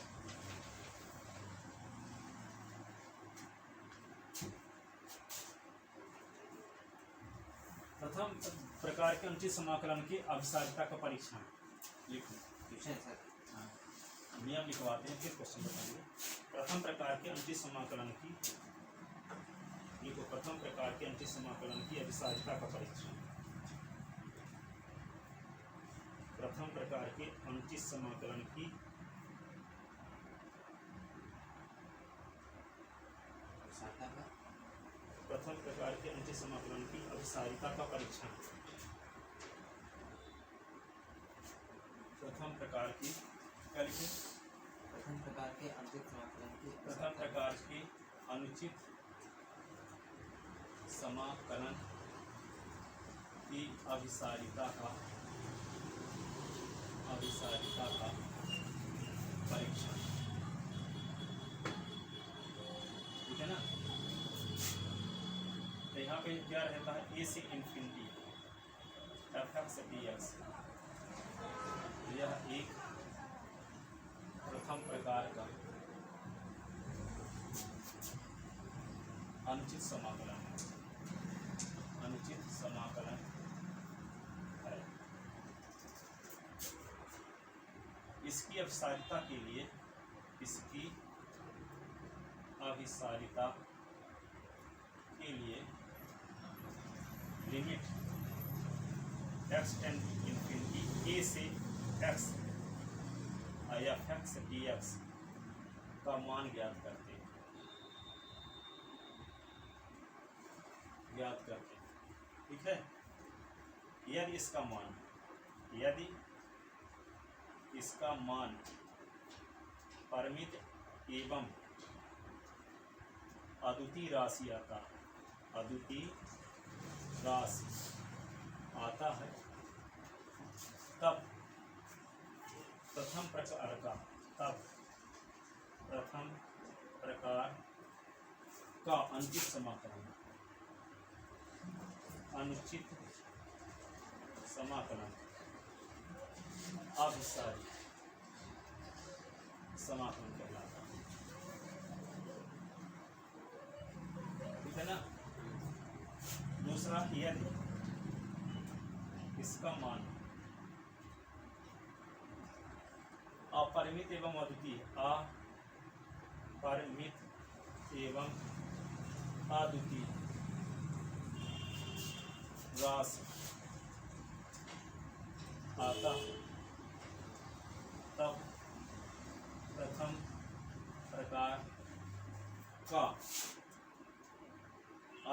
प्रथम प्रकार के अनुचित समाकलन की अभिसारिता का परीक्षण लिखो। हाँ, नियम लिखवाते हैं फिर क्वेश्चन बताएंगे। प्रथम प्रकार के अनुचित समाकलन की लिखो। प्रथम प्रकार के अनुचित समाकलन की अभिसारिता का परीक्षण। प्रथम प्रकार के अनुचित समाकलन की प्रथम प्रकार के अनुचित समाकलन की अभिसारिता का परीक्षण। प्रथम प्रकार की क्या लिखे? प्रथम प्रकार के अनुचित समाकलन की प्रथम प्रकार के अनुचित समाकलन की अभिसारिता का परीक्षण। ठीक है ना? तो यहाँ पे क्या रहता है? ए से infinity F x d x. यह एक प्रथम प्रकार का अनुचित समाकलन है। अनुचित समाकलन है। इसकी अभिसारिता के लिए लिमिट एक्स टेंड इंफिनिटी ए से x F x d x का मान ज्ञात करते हैं। ठीक है? यदि इसका मान परिमित एवं अद्वितीय राशि आता है, तब प्रथम प्रकार का अनुचित समाकलन अभिसारी समाकलन कहलाता है। ठीक है ना? दूसरा, यदि इसका मान अपरिमित एवं अद्वितीय राशि आता है, तब प्रथम प्रकार का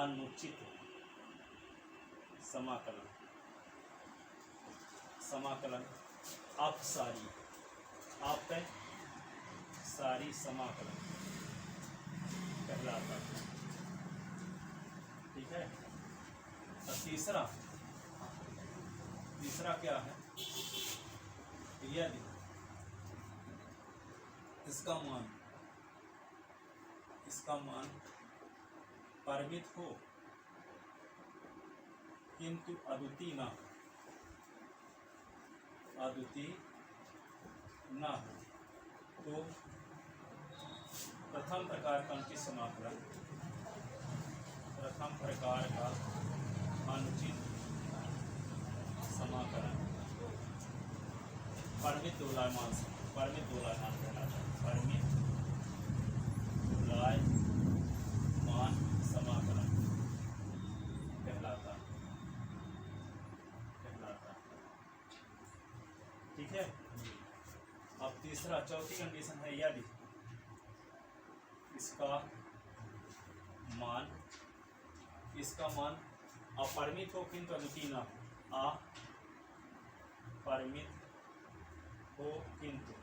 अनुचित समाकलन अपसारी समाकलन कहलाता है। ठीक है? और तीसरा क्या है? यदि इसका मान परिमित हो किंतु अद्वितीय न हो, तो प्रथम प्रकार का अनुचित समाकलन परिमित दोलायमान कहलाता है। परिमित दोलायमान समाकलन कहलाता है। ठीक है? अब चौथी कंडीशन है, यदि इसका मान अपरिमित हो किंतु अद्वितीय न हो, अपरिमित हो किंतु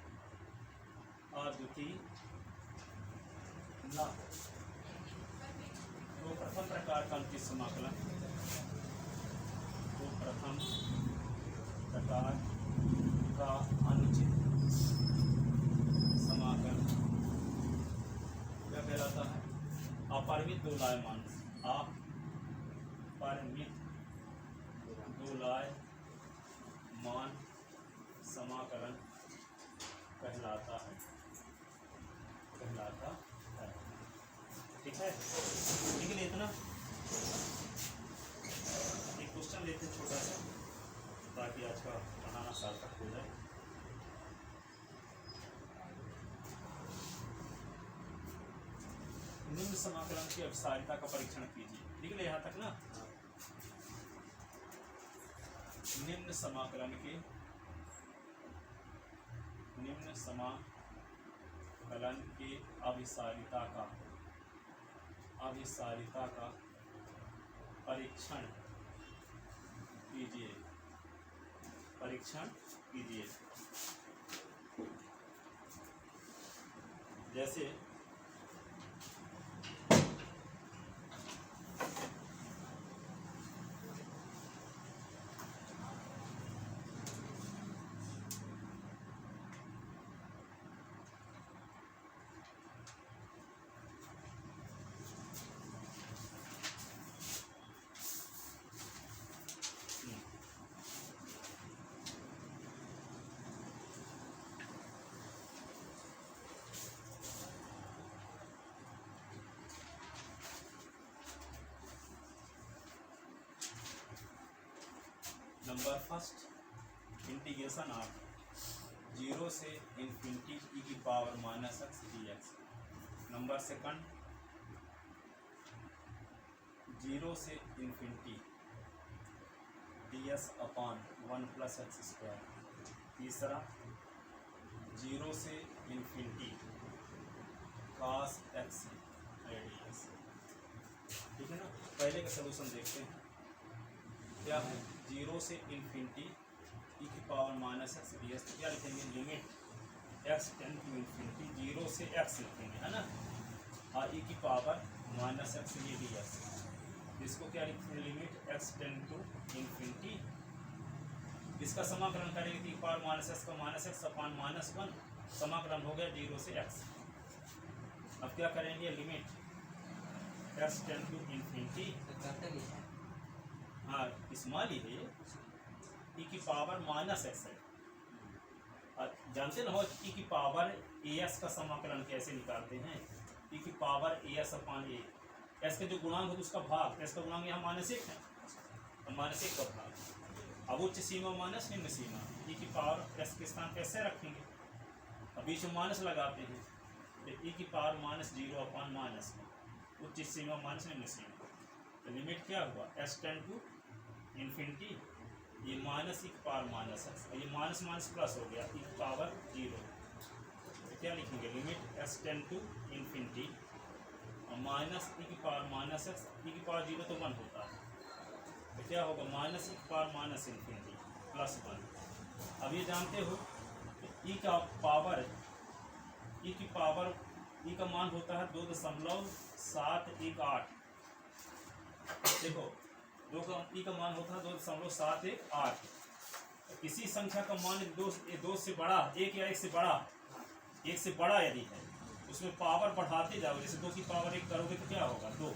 अद्वितीय न हो, तो प्रथम प्रकार का अनुचित समाकलन क्या कहलाता है? अपरिमित दोलायमान समाकलन कहलाता है। ठीक है? ठीक है? इतना एक क्वेश्चन सॉल्यूशन लेते हैं छोटा सा, ताकि आज का पढ़ाना सार्थक हो जाए। निम्न समाकलन की अभिसारिता का परीक्षण कीजिए। लिख ले यहाँ तक ना। निम्न समाकलन के अभिसारिता का परीक्षण कीजिए। जैसे नंबर फर्स्ट, इंटीग्रेशन ऑफ 0 से इन्फिनिटी e की power minus x dx। Number second, 0 से infinity ds upon 1 plus x square. तीसरा, 0 से इन्फिनिटी cos x dx। ठीक है ना। पहले का सलूशन देखते हैं क्या है। 0 से इन्फिनिटी e की power minus x d s, तो क्या लिखेंगे, limit x tend to infinity 0 से x लिखेंगे, है ना, और e की पावर माइनस एक्स ये डी एस। इसको क्या लिखेंगे, limit x tend to infinity, इसका समाकलन करेंगे तो e की पावर माइनस एक्स का माइनस एक्स अपॉन माइनस 1, समाकलन हो गया 0 से x। अब क्या करेंगे, limit x tend to infinity, हाँ स्मॉल ही है, e की पावर माइनस एक्स है। और जानते ना हो e की पावर as का समाकलन कैसे निकालते हैं, e की power as upon a, s का जो गुणांक है उसका भाग, s का गुणांक यहाँ माइनस 1 है, और माइनस 1 का भाग। अब उच्च सीमा माइनस निम्न सीमा, e की पावर s के स्थान कैसे रखेंगे, अब बीच में माइनस लगाते हैं, तो e की पावर माइनस 0 अपॉन माइनस, उच्च सीमा माइनस निम्न सीमा, तो लिमिट क्या हुआ, s टेंड टू इन्फिनिटी, ये माइनस e की पावर माइनस एक्स, ये माइनस माइनस प्लस हो गया, e की पावर 0, तो क्या लिखेंगे, limit s tend to infinity और माइनस e की पावर माइनस एक्स, e की पावर 0 तो 1 होता है, तो क्या होगा, माइनस e की पावर माइनस इन्फिनिटी प्लस 1। अब ये जानते हो e का पावर, e की पावर, e का मान होता है 2.718। देखो e का मान होता है 2.718। किसी संख्या का मान 2 से बड़ा, 1 या 1 से बड़ा, 1 से बड़ा यदि है, उसमें पावर बढ़ाते जाओ, जैसे 2 की पावर 1 करोगे तो क्या होगा, 2,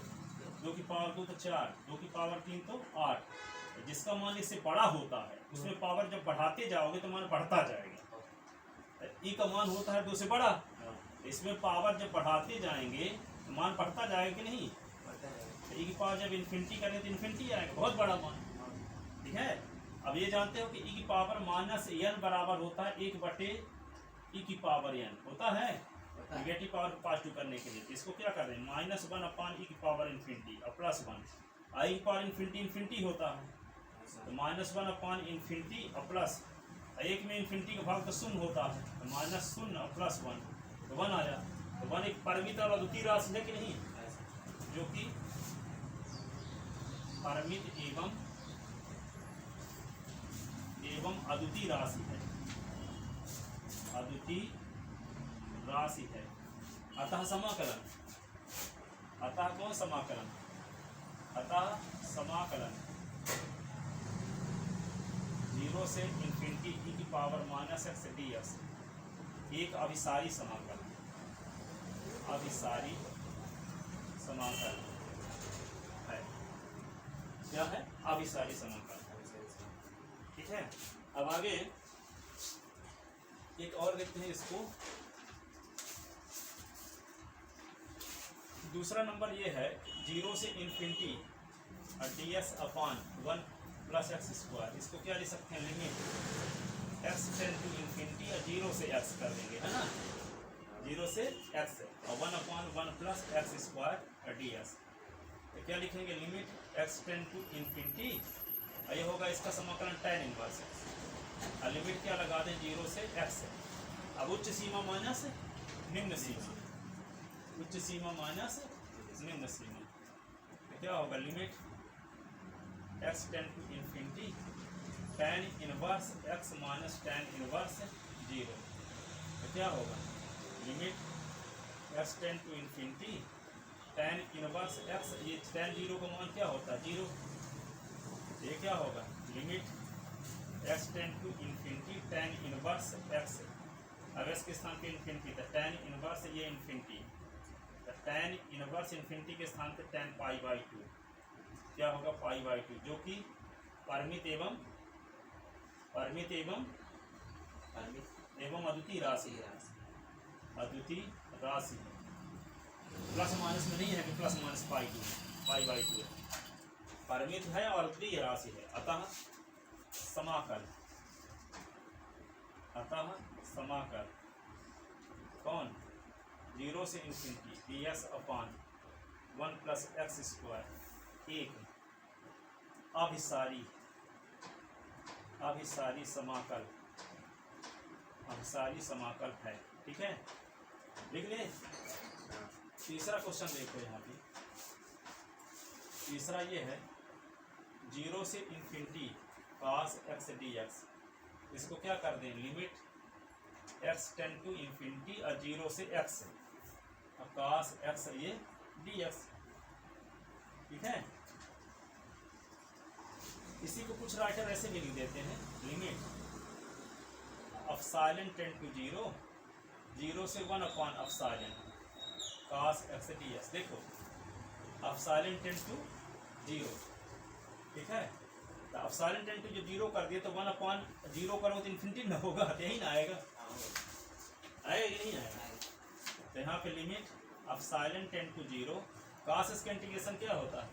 2 की पावर 2 तो 4, 2 की पावर 3 तो 8। जिसका मान इससे बड़ा होता है उसमें पावर जब बढ़ाते जाओगे तो मान बढ़ता जाएगा। e का मान होता है 2 से बड़ा, इसमें पावर जब बढ़ाते जाएंगे तो मान बढ़ता जाएगा कि नहीं, e की पावर जब इन्फिनिटी करें तो इन्फिनिटी आएगा, बहुत बड़ा मान, ठीक है। अब ये जानते हो कि e की पावर माइनस n बराबर होता है 1/e की पावर n होता है, नेगेटिव पावर को पॉजिटिव करने के लिए। इसको क्या कर रहे हैं, माइनस 1 अपॉन e की पावर इन्फिनिटी और प्लस 1, i की पावर इन्फिनिटी इन्फिनिटी होता है, तो माइनस 1 अपॉन इन्फिनिटी और प्लस 1 में इन्फिनिटी का भाग तो शून्य होता है, तो माइनस 0 और प्लस 1, तो 1 आया। तो 1 एक परिमित और अद्वितीय राशि है कि नहीं, जो कि परिमित एवं अद्वितीय राशि है, अद्वितीय राशि है। अतः समाकलन, अतः कौन समाकलन, अतः समाकलन 0 से इन्फिनिटी e की पावर माइनस एक्स dx एक अभिसारी समाकलन, अभिसारी समाकलन है। क्या है, अभिसारी समाकलन, ठीक है। अब आगे एक और देखते हैं इसको। दूसरा नंबर ये है 0 से infinity ds upon 1 plus x square, इसको क्या लिख सकते हैं, limit x tend to infinity और 0 से x कर देंगे, है ना, 0 से x और 1/1 plus x square d x. तो क्या लिखेंगे, limit x tend to infinity और ये होगा इसका समाकलन tan इनवर्स x और लिमिट क्या लगा दें 0 से x। अब उच्च सीमा माइनस निम्न सीमा, उच्च सीमा माइनस निम्न सीमा, तो क्या होगा, limit x tend to infinity tan inverse x minus tan inverse 0। तो क्या होगा, limit x tend to infinity tan inverse x, ये tan 0 का मान क्या होता है 0, ये क्या होगा, limit x tend to infinity tan inverse x, अब x के स्थान पे इन्फिनिटी था, tan इनवर्स ये इन्फिनिटी, तो tan इनवर्स इन्फिनिटी के स्थान पे tan π/2 क्या होगा π/2, जो कि परिमित एवं अद्वितीय राशि है, अद्वितीय राशि प्लस माइनस में नहीं है कि प्लस माइनस π/2 है, परिमित है और अद्वितीय राशि है। अतः समाकल कौन 0 से infinity dx/1 plus x square एक अभिसारी समाकल है, ठीक है, लिख ले। तीसरा क्वेश्चन देखो यहाँ पे, तीसरा ये है 0 से इन्फिनिटी cos x dx, इसको क्या कर दें, limit x tend to infinity और 0 से x और cos x ये dx, ठीक है। इसी को कुछ राइटर ऐसे भी लिख देते हैं, लिमिट एप्सिलॉन टेंड टू 0 से 1/एप्सिलॉन cos x dx। देखो एप्सिलॉन टेंड टू 0, ठीक है, तो एप्सिलॉन टेंड टू जो 0 कर दिए तो 1/0 करो तो इन्फिनिटी ना होगा, यही ना आएगा, आएगा नहीं आएगा। तो यहाँ पे limit epsilon tend to 0 cos x का इंटीग्रेशन क्या होता है,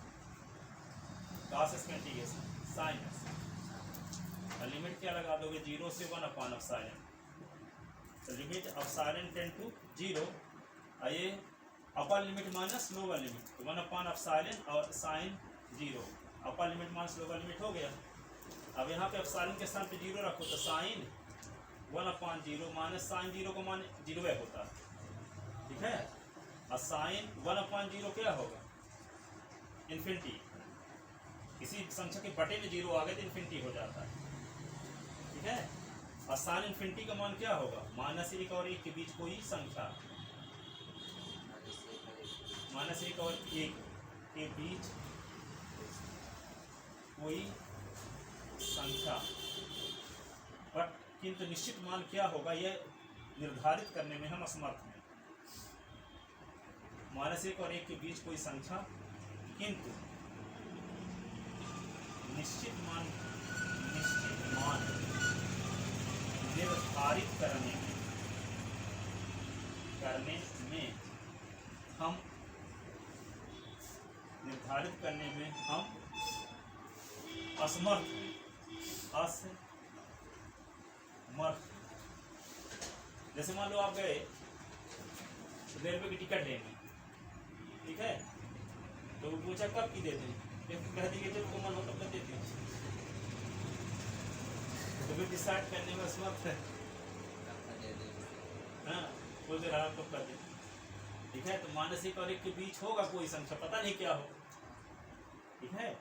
cos x का इंटीग्रेशन sin x, और लिमिट क्या लगा दोगे 0 से 1/एप्सिलॉन, तो लिमिट एप्सिलॉन टेंड टू 0 और ये upper limit minus lower limit, तो 1/एप्सिलॉन और sin 0, upper limit minus lower limit हो गया। अब यहाँ पे एप्सिलॉन के स्थान पे 0 रखो तो sin 1/0 माइनस sin 0 का मान 0 होता है, ठीक है, और sin 1/0 क्या होगा, इन्फिनिटी, किसी संख्या के बटे में 0 आ गए तो इन्फिनिटी हो जाता है, ठीक है, और sin इन्फिनिटी का मान क्या होगा, -1 और 1 के बीच कोई संख्या, -1 और 1 के बीच कोई संख्या, बट किंतु निश्चित मान क्या होगा यह निर्धारित करने में हम असमर्थ हैं। -1 और 1 के बीच कोई संख्या किंतु निश्चित मान निर्धारित करने में हम असमर्थ हैं, जैसे मान लो आप गए रेलवे की टिकट लेंगे, ठीक है, तो वो पूछा कब की देते हैं, कह दिए जब को मन हो तब देते हैं, तो फिर डिसाइड करने में असमर्थ है, हाँ बोलते रहा कब कर देते, ठीक है, तो -1 और 1 के बीच होगा कोई संख्या, पता नहीं क्या हो, ठीक है,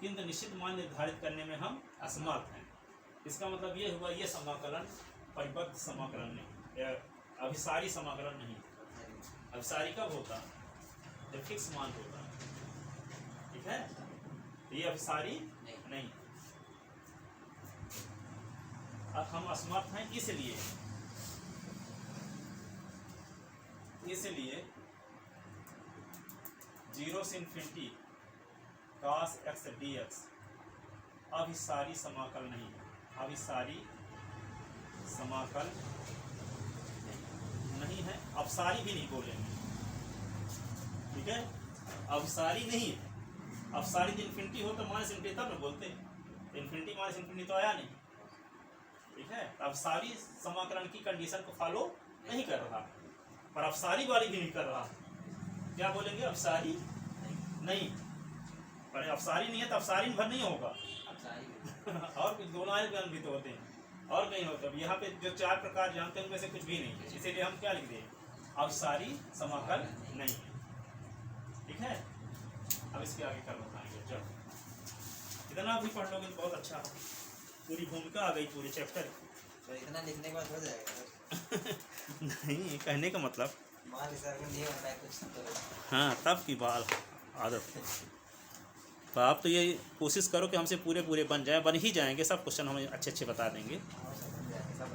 किंतु निश्चित मान निर्धारित करने में हम असमर्थ हैं। इसका मतलब ये हुआ ये समाकलन परिबद्ध समाकलन नहीं, अभिसारी समाकलन नहीं। अभिसारी कब होता, जब फिक्स मान होता, ठीक है, तो ये अभिसारी नहीं। अब हम असमर्थ हैं इसलिए 0 से इन्फिनिटी cos x dx अभिसारी समाकल नहीं है, अभिसारी समाकल नहीं है, अपसारी भी नहीं बोलेंगे, ठीक है, अभिसारी नहीं है, अपसारी इन्फिनिटी हो तो -∞ तब ना बोलते हैं, इन्फिनिटी माइनस इन्फिनिटी तो आया नहीं, ठीक है। अब सारी समाकलन की कंडीशन को फॉलो नहीं कर रहा, पर अब सारी वाली भी नहीं कर रहा। क्या बोलेंगे? अब सारी नहीं, पर अब सारी नहीं है तो अब सारी भर नहीं होगा। अब सारी और कुछ दोनों आए भी तो होते हैं और कहीं होता है। यहाँ पे जो 4 प्रकार जानते हैं उनमें से कुछ भी नहीं है, इसीलिए हम क्या लिख दें? अब सारी समाकल नहीं, ठीक है। अब इसके आगे कर बताएंगे। जब इतना भी पढ़ लोगे तो बहुत अच्छा हो, पूरी भूमिका आ गई पूरे चैप्टर। तो इतना लिखने के बाद हो जाएगा। नहीं, कहने का मतलब मान सर को नहीं होता है कुछ तो। हाँ, तब की बाल आदत। तो आप तो ये कोशिश करो कि हमसे पूरे बन जाए, बन ही जाएंगे सब क्वेश्चन, हम अच्छे अच्छे बता देंगे। हाँ।